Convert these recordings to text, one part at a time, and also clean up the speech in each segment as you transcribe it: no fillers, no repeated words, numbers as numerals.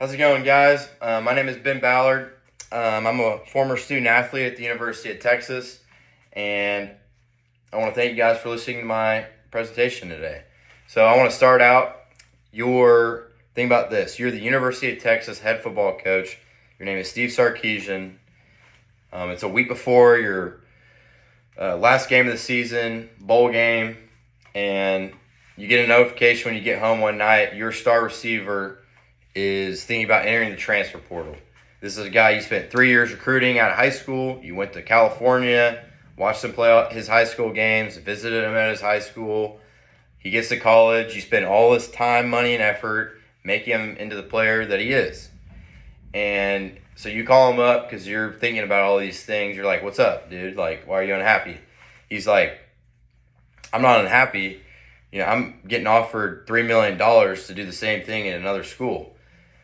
How's it going, guys? My name is Ben Ballard. I'm a former student athlete at the University of Texas, and I want to thank you guys for listening to my presentation today. So I want to start out think about this. You're the University of Texas head football coach. Your name is Steve Sarkisian. It's a week before your last game of the season, bowl game, and you get a notification when you get home one night. Your star receiver is thinking about entering the transfer portal. This is a guy you spent 3 years recruiting out of high school. You went to California, watched him play his high school games, visited him at his high school. He gets to college. You spend all this time, money, and effort making him into the player that he is. And so you call him up because you're thinking about all these things. You're like, "What's up, dude? Like, why are you unhappy?" He's like, "I'm not unhappy. I'm getting offered $3 million to do the same thing in another school."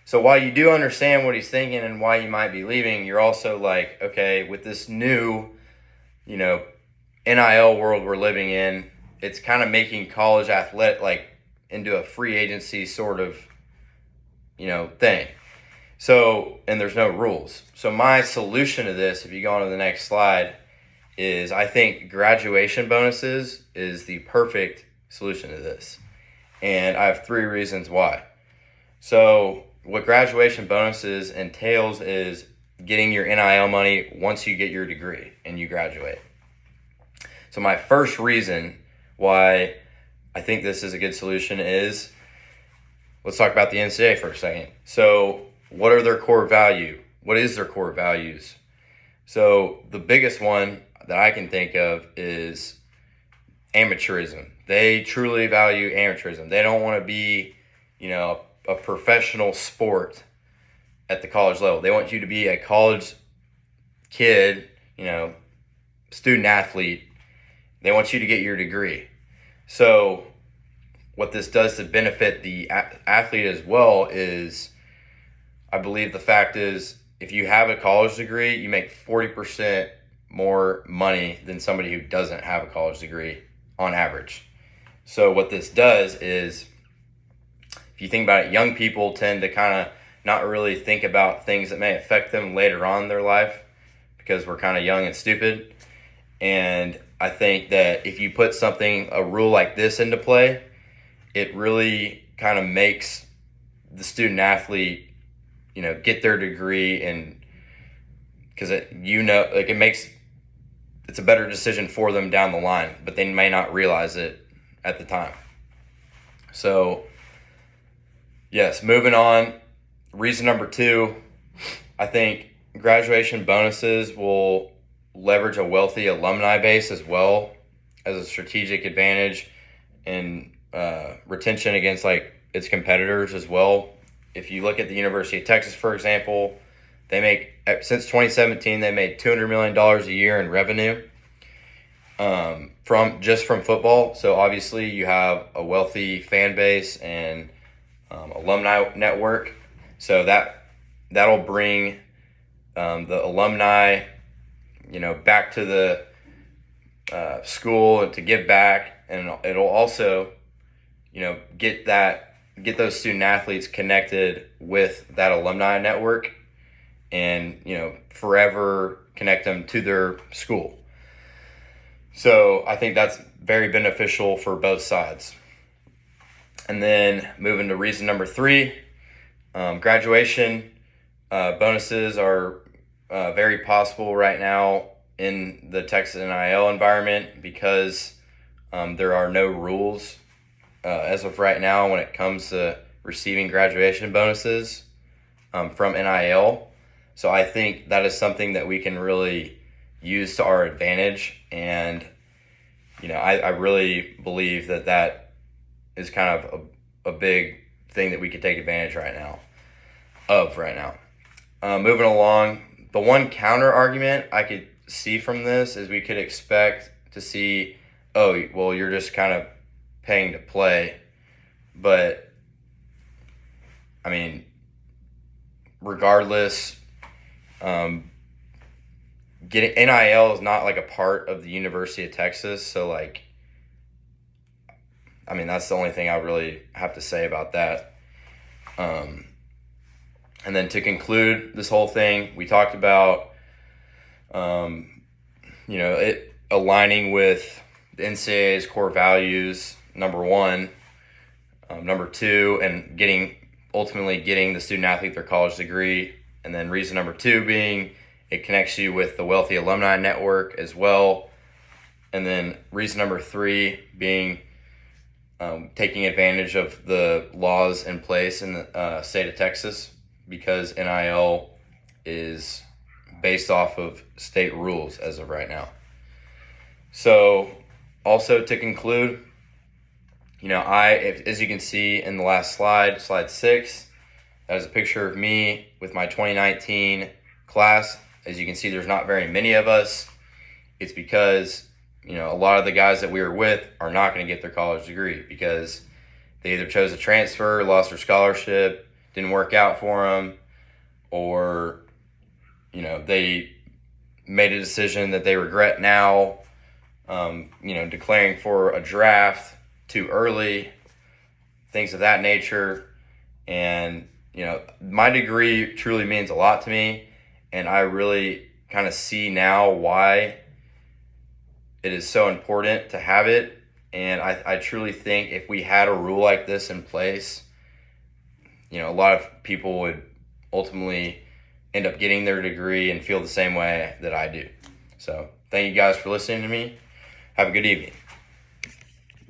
So while you do understand what he's thinking and why he might be leaving, you're also like, okay, with this new, NIL world we're living in, it's kind of making college into a free agency sort of, thing. So, and there's no rules. So my solution to this, if you go on to the next slide, is I think graduation bonuses is the perfect solution to this. And I have 3 reasons why. So what graduation bonuses entails is getting your NIL money once you get your degree and you graduate. So my first reason why I think this is a good solution is, let's talk about the NCAA for a second. So what are their core value? What is their core values? So the biggest one that I can think of is amateurism. They truly value amateurism. They don't want to be, a professional sport at the college level. They want you to be a college kid, student athlete. They want you to get your degree. So what this does to benefit the athlete as well is, I believe the fact is, if you have a college degree, you make 40% more money than somebody who doesn't have a college degree on average. So what this does is, if you think about it, young people tend to kind of not really think about things that may affect them later on in their life because we're kind of young and stupid. And I think that if you put a rule like this into play, it really kind of makes the student athlete, get their degree, and because it's a better decision for them down the line, but they may not realize it at the time. So yes, moving on. Reason number 2, I think graduation bonuses will leverage a wealthy alumni base as well as a strategic advantage and retention against its competitors as well. If you look at the University of Texas, for example, since 2017, they made $200 million a year in revenue from football. So obviously you have a wealthy fan base and alumni network. So that'll bring the alumni, back to the school and to give back, and it'll also, get those student athletes connected with that alumni network, and forever connect them to their school. So I think that's very beneficial for both sides. And then moving to reason number 3, graduation bonuses are very possible right now in the Texas NIL environment because there are no rules as of right now when it comes to receiving graduation bonuses from NIL. So I think that is something that we can really use to our advantage. And, I really believe that is kind of a big thing that we could take advantage right now. Moving along, the one counter argument I could see from this is we could expect to see, oh, well, you're just kind of paying to play. But, regardless, getting NIL is not a part of the University of Texas. So that's the only thing I really have to say about that. And then to conclude this whole thing, we talked about, it aligning with the NCAA's core values, number one. Number two, and ultimately getting the student athlete their college degree. And then reason number two being it connects you with the wealthy alumni network as well. And then reason number three being taking advantage of the laws in place in the state of Texas, because NIL is based off of state rules as of right now. So also to conclude, as you can see in the last slide 6, that is a picture of me with my 2019 class. As you can see, there's not very many of us. It's because, a lot of the guys that we were with are not going to get their college degree because they either chose to transfer, lost their scholarship, didn't work out for them, or, they made a decision that they regret now, declaring for a draft too early, things of that nature. And, my degree truly means a lot to me, and I really kind of see now why it is so important to have it. And I truly think if we had a rule like this in place, a lot of people would ultimately end up getting their degree and feel the same way that I do. So thank you guys for listening to me. Have a good evening.